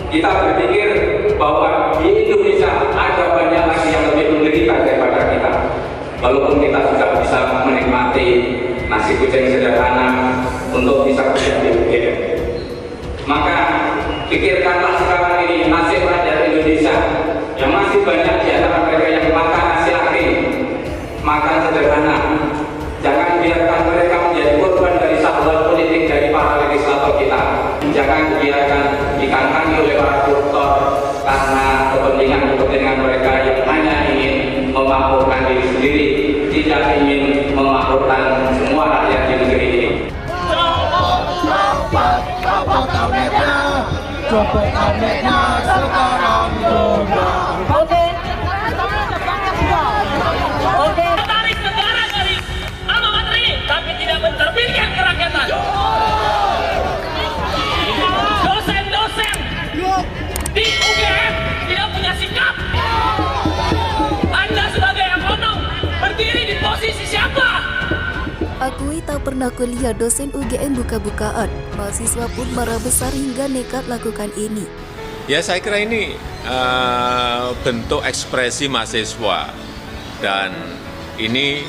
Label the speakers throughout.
Speaker 1: Kita berpikir bahwa di Indonesia ada banyak lagi yang lebih menderita daripada kita. Walaupun kita sudah bisa menikmati nasi kucing sederhana untuk bisa kuliah di UGM. Maka pikirkanlah sekarang ini nasib rakyat Indonesia yang masih banyak di antara mereka yang makan nasi aking, makan sederhana. Jangan biarkan mereka menjadi korban dari syahwat politik dari para legislator kita. Jangan biarkan dikantangi oleh para koruptor karena kepentingan mereka yang hanya ingin memakmurkan diri sendiri, tidak ingin memakmurkan semua rakyat di negeri ini.
Speaker 2: Copot kabelnya sekarang juga.
Speaker 3: Oke. Tarik negara dari alma mater ini, tapi tidak mencerminkan kerakyatan. Dosen-dosen di UGM tidak punya sikap. Anda sebagai ekonom berdiri di posisi siapa?
Speaker 4: Akui tak pernah kuliah, dosen UGM buka-bukaan. Mahasiswa pun marah besar hingga nekat lakukan ini.
Speaker 5: Ya, saya kira ini bentuk ekspresi mahasiswa. Dan ini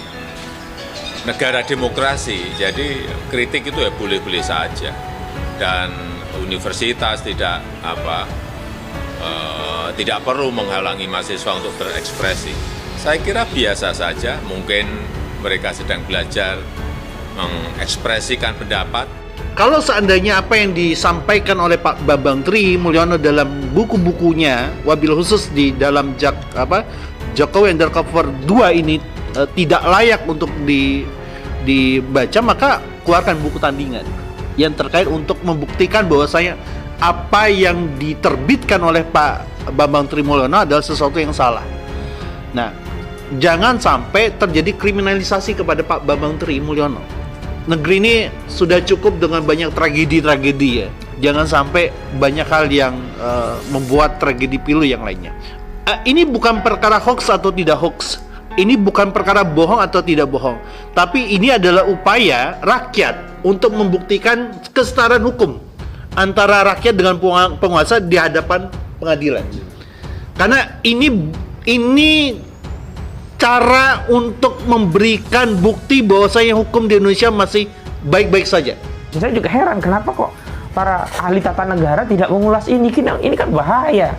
Speaker 5: negara demokrasi, jadi kritik itu ya boleh-boleh saja. Dan universitas tidak perlu menghalangi mahasiswa untuk berekspresi. Saya kira biasa saja, mungkin mereka sedang belajar mengekspresikan pendapat.
Speaker 6: Kalau seandainya apa yang disampaikan oleh Pak Bambang Tri Mulyono dalam buku-bukunya, wabil khusus di dalam Jokowi Undercover 2 ini tidak layak untuk dibaca, maka keluarkan buku tandingan yang terkait untuk membuktikan bahwasanya apa yang diterbitkan oleh Pak Bambang Tri Mulyono adalah sesuatu yang salah. Nah, jangan sampai terjadi kriminalisasi kepada Pak Bambang Tri Mulyono. Negeri ini sudah cukup dengan banyak tragedi-tragedi ya. Jangan sampai banyak hal yang membuat tragedi pilu yang lainnya. Ini bukan perkara hoax atau tidak hoax. Ini bukan perkara bohong atau tidak bohong. Tapi ini adalah upaya rakyat untuk membuktikan kesetaraan hukum antara rakyat dengan penguasa di hadapan pengadilan. Karena ini cara untuk memberikan bukti bahwasanya hukum di Indonesia masih baik-baik saja.
Speaker 7: Saya juga heran kenapa kok para ahli tata negara tidak mengulas ini. Ini kan bahaya.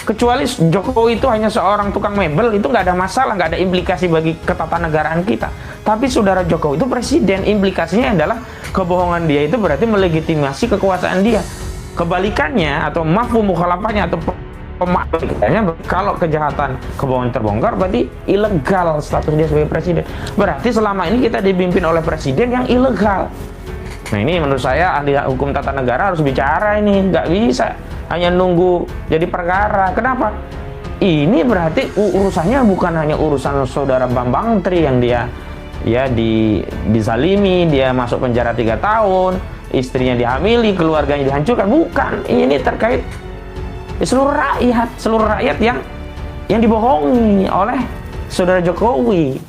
Speaker 7: Kecuali Jokowi itu hanya seorang tukang mebel, itu nggak ada masalah, nggak ada implikasi bagi ketatanegaraan kita. Tapi saudara Jokowi itu presiden, implikasinya adalah kebohongan dia itu berarti melegitimasi kekuasaan dia. Kebalikannya atau mafhum mukhalafahnya atau pemaknanya, kalau kejahatan kebohongan terbongkar berarti ilegal status dia sebagai presiden. Berarti selama ini kita dipimpin oleh presiden yang ilegal. Nah, ini menurut saya ahli hukum tata negara harus bicara ini, nggak bisa hanya nunggu jadi perkara. Kenapa? Ini berarti urusannya bukan hanya urusan saudara Bambang Tri yang dia dizalimi, dia masuk penjara 3 tahun, istrinya dihamili, keluarganya dihancurkan. Bukan, ini terkait seluruh rakyat yang dibohongi oleh saudara Jokowi.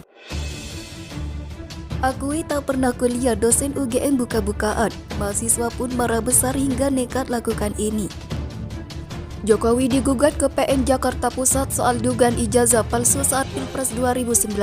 Speaker 4: Akui tak pernah kuliah, dosen UGM buka-bukaan. Mahasiswa pun marah besar hingga nekat lakukan ini. Jokowi digugat ke PN Jakarta Pusat soal dugaan ijazah palsu saat Pilpres 2019.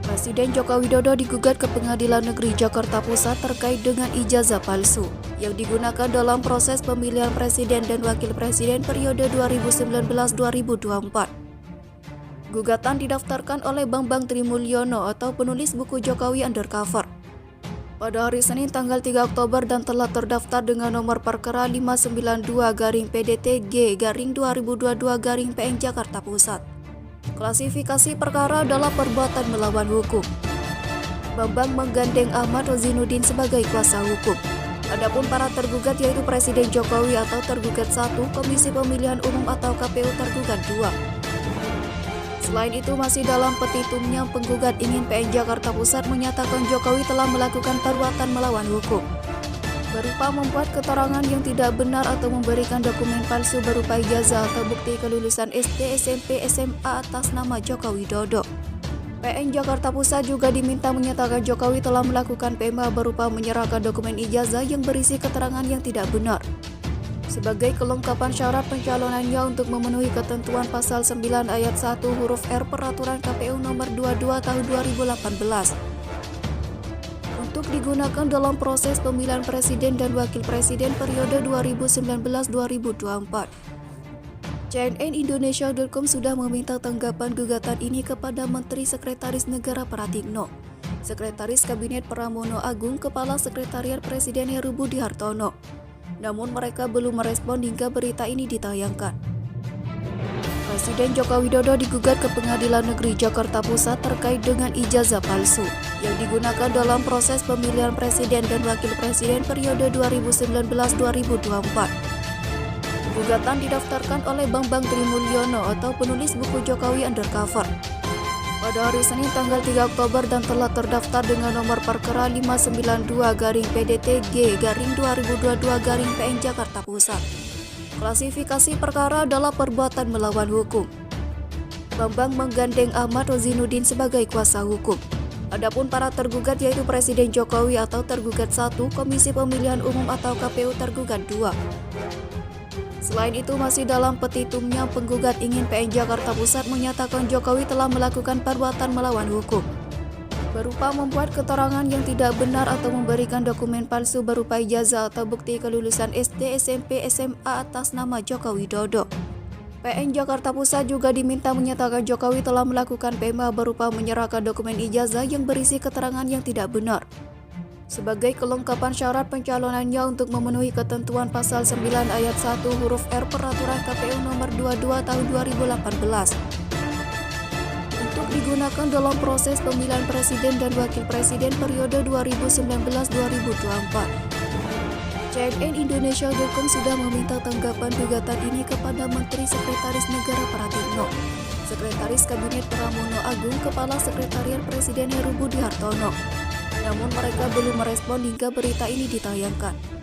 Speaker 4: Presiden Joko Widodo digugat ke Pengadilan Negeri Jakarta Pusat terkait dengan ijazah palsu yang digunakan dalam proses pemilihan presiden dan wakil presiden periode 2019-2024. Gugatan didaftarkan oleh Bambang Tri Mulyono atau penulis buku Jokowi Undercover pada hari Senin tanggal 3 Oktober dan telah terdaftar dengan nomor perkara 592-PDTG-2022-PN Jakarta Pusat. Klasifikasi perkara adalah perbuatan melawan hukum. Bambang menggandeng Ahmad Rozinuddin sebagai kuasa hukum. Adapun para tergugat yaitu Presiden Jokowi atau tergugat 1, Komisi Pemilihan Umum atau KPU tergugat 2. Selain itu, masih dalam petitumnya, penggugat ingin PN Jakarta Pusat menyatakan Jokowi telah melakukan perbuatan melawan hukum, berupa membuat keterangan yang tidak benar atau memberikan dokumen palsu berupa ijazah atau bukti kelulusan SD, SMP, SMA atas nama Joko Widodo. PN Jakarta Pusat juga diminta menyatakan Jokowi telah melakukan PMA berupa menyerahkan dokumen ijazah yang berisi keterangan yang tidak benar. Sebagai kelengkapan syarat pencalonannya untuk memenuhi ketentuan pasal 9 ayat 1 huruf R Peraturan KPU nomor 22 tahun 2018. Untuk digunakan dalam proses pemilihan presiden dan wakil presiden periode 2019-2024. CNN Indonesia.com sudah meminta tanggapan gugatan ini kepada Menteri Sekretaris Negara Pratikno, Sekretaris Kabinet Pramono Agung, Kepala Sekretariat Presiden Heru Budi Hartono. Namun mereka belum merespon hingga berita ini ditayangkan. Presiden Joko Widodo digugat ke Pengadilan Negeri Jakarta Pusat terkait dengan ijazah palsu yang digunakan dalam proses pemilihan presiden dan wakil presiden periode 2019-2024. Gugatan didaftarkan oleh Bambang Trimulyono atau penulis buku Jokowi Undercover pada hari Senin tanggal 3 Oktober dan telah terdaftar dengan nomor perkara 592-PDTG-2022-PN Jakarta Pusat. Klasifikasi perkara adalah perbuatan melawan hukum. Bambang menggandeng Ahmad Rozinuddin sebagai kuasa hukum. Adapun para tergugat yaitu Presiden Jokowi atau tergugat 1, Komisi Pemilihan Umum atau KPU tergugat 2. Selain itu, masih dalam petitumnya, penggugat ingin PN Jakarta Pusat menyatakan Jokowi telah melakukan perbuatan melawan hukum, berupa membuat keterangan yang tidak benar atau memberikan dokumen palsu berupa ijazah atau bukti kelulusan SD, SMP, SMA atas nama Joko Widodo. PN Jakarta Pusat juga diminta menyatakan Jokowi telah melakukan PMA berupa menyerahkan dokumen ijazah yang berisi keterangan yang tidak benar. Sebagai kelengkapan syarat pencalonannya untuk memenuhi ketentuan pasal 9 ayat 1 huruf R Peraturan KPU nomor 22 tahun 2018. Untuk digunakan dalam proses pemilihan presiden dan wakil presiden periode 2019-2024. CNN Indonesia.com sudah meminta tanggapan gugatan ini kepada Menteri Sekretaris Negara Pratikno, Sekretaris Kabinet Pramono Agung, Kepala Sekretariat Presiden Heru Budi Hartono. Namun mereka belum merespon hingga berita ini ditayangkan.